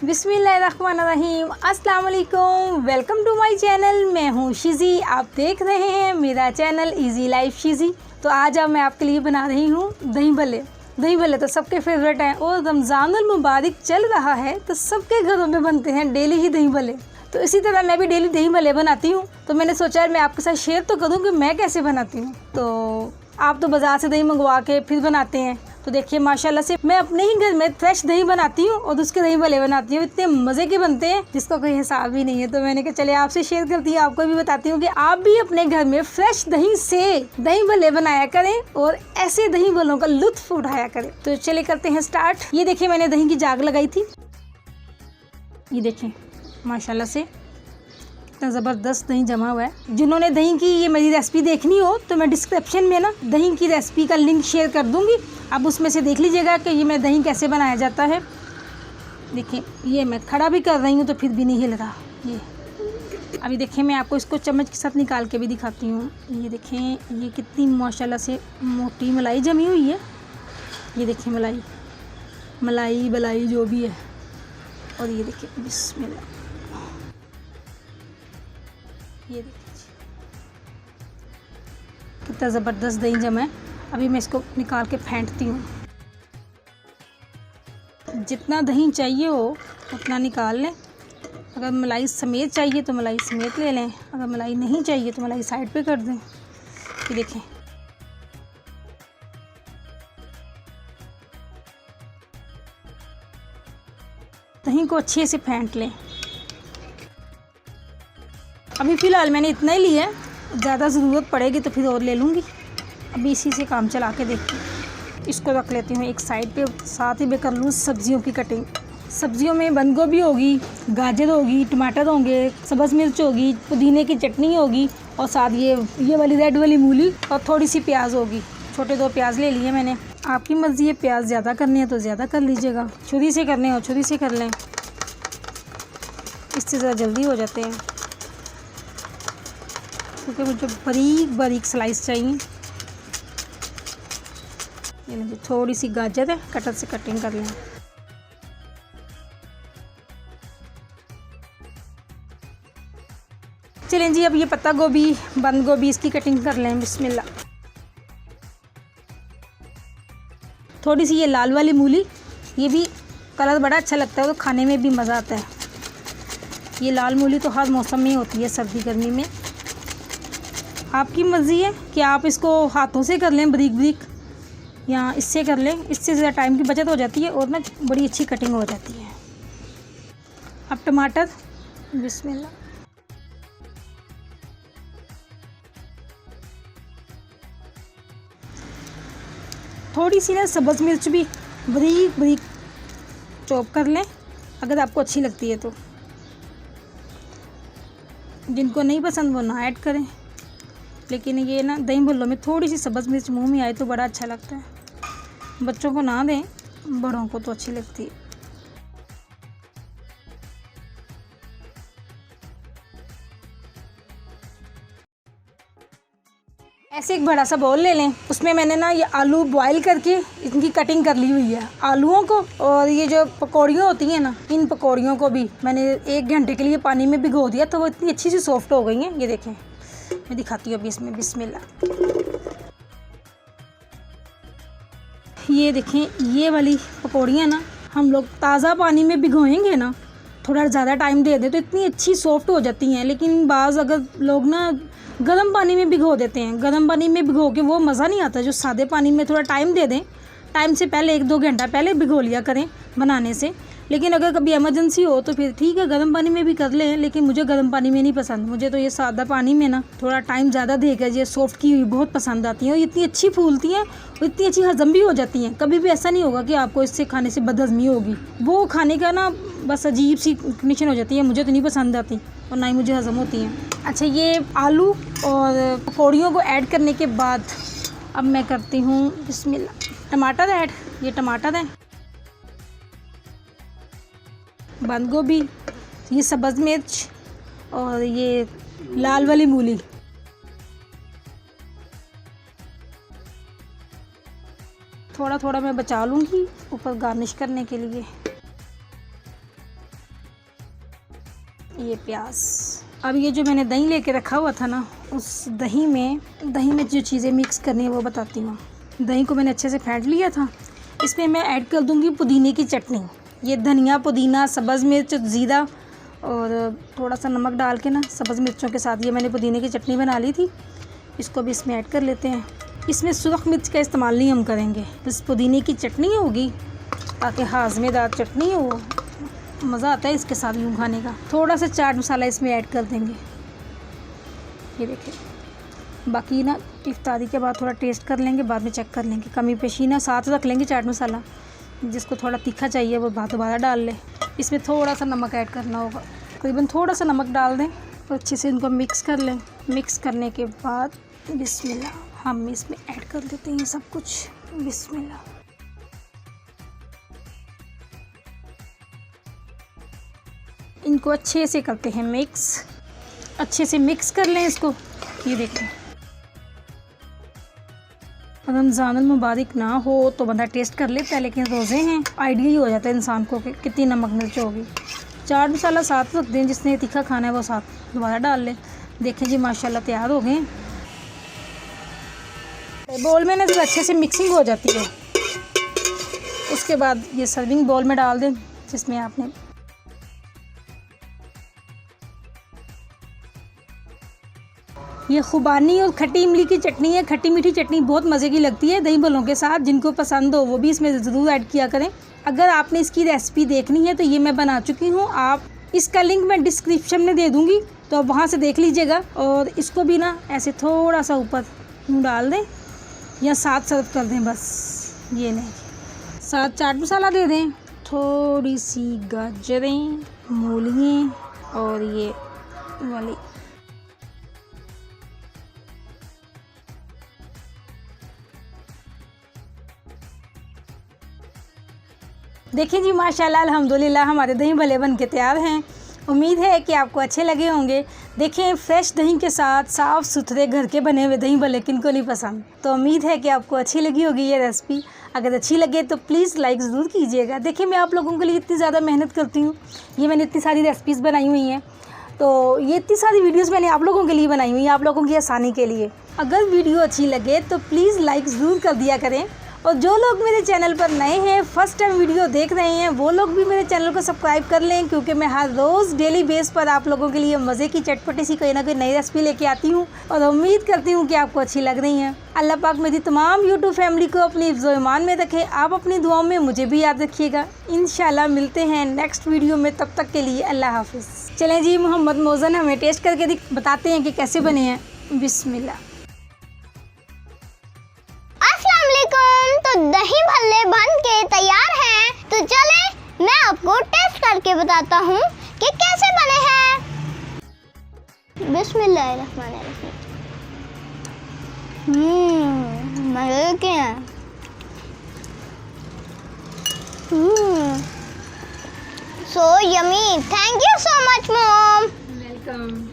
बिस्मिल्लाहिर्रहमानिर्रहीम, अस्सलाम वालेकुम। Welcome to my channel. मैं हूँ शिज़ी, आप देख रहे हैं मेरा चैनल इजी लाइफ शिज़ी। तो आज मैं आपके लिए बना रही हूँ दही भल्ले। दही भल्ले तो सबके फेवरेट हैं और रमज़ानुल मुबारक चल रहा है तो सबके घरों में बनते हैं डेली ही दही भल्ले। तो इसी तरह मैं भी डेली दही भल्ले बनाती हूँ। तो मैंने सोचा मैं आपके साथ शेयर तो करूँ कि मैं कैसे बनाती हूँ। तो आप तो बाज़ार से दही मंगवा के फिर बनाते हैं। तो देखिए माशाल्लाह से मैं अपने ही घर में फ्रेश दही बनाती हूँ और उसके दही भल्ले बनाती हूँ। इतने मज़े के बनते हैं जिसका कोई हिसाब ही नहीं है। तो मैंने कहा चले आपसे शेयर करती हूँ, आपको भी बताती हूँ कि आप भी अपने घर में फ्रेश दही से दही भल्ले बनाया करें और ऐसे दही भल्लों का लुत्फ उठाया करें। तो चले करते हैं स्टार्ट। ये देखिए मैंने दही की जाग लगाई थी। ये देखें माशाल्लाह से इतना ज़बरदस्त दही जमा हुआ है। जिन्होंने दही की ये मेरी रेसिपी देखनी हो तो मैं डिस्क्रिप्शन में ना दही की रेसिपी का लिंक शेयर कर दूंगी, आप उसमें से देख लीजिएगा कि ये मैं दही कैसे बनाया जाता है। देखिए ये मैं खड़ा भी कर रही हूँ तो फिर भी नहीं हिल रहा। ये अभी देखिए मैं आपको इसको चम्मच के साथ निकाल के भी दिखाती हूँ। ये देखें ये कितनी माशाल्लाह से मोटी मलाई जमी हुई है। ये देखिए मलाई बलाई जो भी है। और ये देखिए बिस्मिल्लाह, ये देखिए कितना ज़बरदस्त दही जमा है। अभी मैं इसको निकाल के फेंटती हूँ। जितना दही चाहिए हो उतना निकाल लें। अगर मलाई समेत चाहिए तो मलाई समेत ले लें, अगर मलाई नहीं चाहिए तो मलाई साइड पे कर दें। ये देखें दही को अच्छे से फेंट लें। अभी फ़िलहाल मैंने इतना ही लिया है, ज़्यादा ज़रूरत पड़ेगी तो फिर और ले लूँगी। अभी इसी से काम चला के देखती हूँ। इसको रख लेती हूँ एक साइड पे। साथ ही मैं कर लूँ सब्जियों की कटिंग। सब्जियों में बंद गोभी होगी, गाजर होगी, टमाटर होंगे, सब्ज़ मिर्च होगी, पुदीने की चटनी होगी और साथ ये वाली रेड वाली मूली और थोड़ी सी प्याज होगी। छोटे 2 प्याज ले लिए मैंने। आपकी मर्ज़ी है, प्याज ज़्यादा करने हैं तो ज़्यादा कर लीजिएगा, छुरी से करने हो छुरी से कर लें, इससे ज़रा जल्दी हो जाते हैं क्योंकि मुझे बारीक बारीक स्लाइस चाहिए। ये लीजिए थोड़ी सी गाजर है, कटर से कटिंग कर लें। चलें जी अब ये पत्ता गोभी बंद गोभी इसकी कटिंग कर लें। बिस्मिल्लाह। थोड़ी सी ये लाल वाली मूली, ये भी कलर बड़ा अच्छा लगता है तो खाने में भी मज़ा आता है। ये लाल मूली तो हर मौसम में होती है, सर्दी गर्मी में। आपकी मर्ज़ी है कि आप इसको हाथों से कर लें बारीक बारीक या इससे कर लें, इससे ज़्यादा टाइम की बचत हो जाती है और ना बड़ी अच्छी कटिंग हो जाती है। अब टमाटर, बिस्मिल्लाह। थोड़ी सी ना सब्ज़ मिर्च भी बारीक बारीक चॉप कर लें अगर आपको अच्छी लगती है तो। जिनको नहीं पसंद वो ना ऐड करें, लेकिन ये ना दही भल्लों में थोड़ी सी सब्ज़ मिर्च मुंह में आए तो बड़ा अच्छा लगता है। बच्चों को ना दें, बड़ों को तो अच्छी लगती है। ऐसे एक बड़ा सा बाउल ले लें, उसमें मैंने ना ये आलू बॉईल करके इनकी कटिंग कर ली हुई है आलूओं को। और ये जो पकौड़ियाँ होती हैं ना, इन पकौड़ियों को भी मैंने 1 घंटे के लिए पानी में भिगो दिया तो वो इतनी अच्छी सी सॉफ्ट हो गई हैं। ये देखें मैं दिखाती हूँ अभी इसमें। बिस्मिल्लाह। ये देखें ये वाली पकौड़ियाँ ना हम लोग ताज़ा पानी में भिगोएंगे ना, थोड़ा ज़्यादा टाइम दे दें तो इतनी अच्छी सॉफ्ट हो जाती हैं। लेकिन बाज़ अगर लोग ना गर्म पानी में भिगो देते हैं, गर्म पानी में भिगो के वो मज़ा नहीं आता। जो सादे पानी में थोड़ा टाइम दे दें, टाइम से पहले 1-2 घंटा पहले भिगो लिया करें बनाने से। लेकिन अगर कभी इमरजेंसी हो तो फिर ठीक है गर्म पानी में भी कर लें, लेकिन मुझे गर्म पानी में नहीं पसंद। मुझे तो ये सादा पानी में ना थोड़ा टाइम ज़्यादा देकर ये सॉफ्ट की हुई बहुत पसंद आती हैं और इतनी अच्छी फूलती हैं और इतनी अच्छी हज़म भी हो जाती हैं। कभी भी ऐसा नहीं होगा कि आपको इससे खाने से बदहज़मी होगी। वो खाने का ना बस अजीब सी कंडीशन हो जाती है, मुझे तो नहीं पसंद आती और ना ही मुझे हज़म होती हैं। अच्छा ये आलू और पकौड़ियों को ऐड करने के बाद अब मैं करती हूँ बिस्मिल्लाह टमाटर ऐड। ये टमाटर है, बंद गोभी, ये सब्ज़ मिर्च और ये लाल वाली मूली। थोड़ा थोड़ा मैं बचा लूँगी ऊपर गार्निश करने के लिए। ये प्याज। अब ये जो मैंने दही लेके रखा हुआ था ना, उस दही में जो चीज़ें मिक्स करनी है वो बताती हूँ। दही को मैंने अच्छे से फेंट लिया था। इसमें मैं ऐड कर दूँगी पुदीने की चटनी। ये धनिया, पुदीना, सब्ज़ मिर्च, ज़ीरा और थोड़ा सा नमक डाल के ना सब्ज़ मिर्चों के साथ ये मैंने पुदीने की चटनी बना ली थी। इसको भी इसमें ऐड कर लेते हैं। इसमें सुरख मिर्च का इस्तेमाल नहीं हम करेंगे, बस पुदीने की चटनी होगी ताकि हाज़मेदार चटनी हो। मज़ा आता है इसके साथ यूँ खाने का। थोड़ा सा चाट मसाला इसमें ऐड कर देंगे। ये देखिए, बाकी ना इफ्तारी के बाद थोड़ा टेस्ट कर लेंगे, बाद में चेक कर लेंगे। कमी पेशी ना साथ रख लेंगे चाट मसाला। जिसको थोड़ा तीखा चाहिए वो दोबारा डाल ले। इसमें थोड़ा सा नमक ऐड करना होगा, तकरीबन थोड़ा सा नमक डाल दें और अच्छे से इनको मिक्स कर लें। मिक्स करने के बाद बिस्मिल्लाह हम इसमें ऐड कर देते हैं ये सब कुछ। बिस्मिल्लाह। इनको अच्छे से करते हैं मिक्स। अच्छे से मिक्स कर लें इसको। ये देखें, रमज़ानुल मुबारक ना हो तो बंदा टेस्ट कर लेता है, लेकिन रोज़े हैं आइडिया ही हो जाता है इंसान को कि कितनी नमक मिर्च होगी। चाट मसाला साथ रख दें, जिसने तीखा खाना है वो साथ दोबारा डाल लें। देखें जी माशाल्लाह तैयार हो गए। बोल में ना जब अच्छे से मिक्सिंग हो जाती है, उसके बाद ये सर्विंग बोल में डाल दें, जिसमें आपने ये खुबानी और खट्टी इमली की चटनी है। खट्टी मीठी चटनी बहुत मज़े की लगती है दही भल्लों के साथ। जिनको पसंद हो वो भी इसमें ज़रूर ऐड किया करें। अगर आपने इसकी रेसिपी देखनी है तो ये मैं बना चुकी हूँ। आप इसका लिंक मैं डिस्क्रिप्शन में दे दूँगी, तो आप वहाँ से देख लीजिएगा। और इसको भी ना ऐसे थोड़ा सा ऊपर डाल दें या साथ सर्व कर दें। बस ये लें, साथ चाट मसाला दे दें, थोड़ी सी गाजरें, मूलियाँ और ये वाली देखिए जी माशाल्लाह अल्हम्दुलिल्लाह हमारे दही भल्ले बन के तैयार हैं। उम्मीद है कि आपको अच्छे लगे होंगे। देखें, फ्रेश दही के साथ साफ़ सुथरे घर के बने हुए दही भल्ले किनको नहीं पसंद। तो उम्मीद है कि आपको अच्छी लगी होगी ये रेसिपी। अगर अच्छी लगे तो प्लीज़ लाइक ज़रूर कीजिएगा। देखिए, मैं आप लोगों के लिए इतनी ज़्यादा मेहनत करती हूँ। ये मैंने इतनी सारी रेसिपीज़ बनाई हुई हैं, तो ये इतनी सारी वीडियोज़ मैंने आप लोगों के लिए बनाई हुई हैं, आप लोगों की आसानी के लिए। अगर वीडियो अच्छी लगे तो प्लीज़ लाइक ज़रूर कर दिया करें। और जो लोग मेरे चैनल पर नए हैं, फर्स्ट टाइम वीडियो देख रहे हैं, वो लोग भी मेरे चैनल को सब्सक्राइब कर लें, क्योंकि मैं हर रोज़ डेली बेस पर आप लोगों के लिए मज़े की चटपटी सी कोई ना कोई नई रेसिपी लेके आती हूँ। और उम्मीद करती हूँ कि आपको अच्छी लग रही हैं। अल्लाह पाक मेरी तमाम यूट्यूब फैमिली को अपनी हिफ्ज़-ओ-ईमान में रखे। आप अपनी दुआओं में मुझे भी याद रखिएगा। इंशाल्लाह मिलते हैं नेक्स्ट वीडियो में, तब तक के लिए अल्लाह हाफिज़। चलें जी, मोहम्मद मोज़न हमें टेस्ट करके बताते हैं कि कैसे बने हैं। बिस्मिल्लाह। तो दही भल्ले बन के तैयार हैं। तो चले मैं आपको टेस्ट करके बताता हूँ कि कैसे बने हैं। बिस्मिल्लाहिर्रहमानिर्रहीम। मज़े के हैं। So yummy. Thank you so much, Mom. Welcome.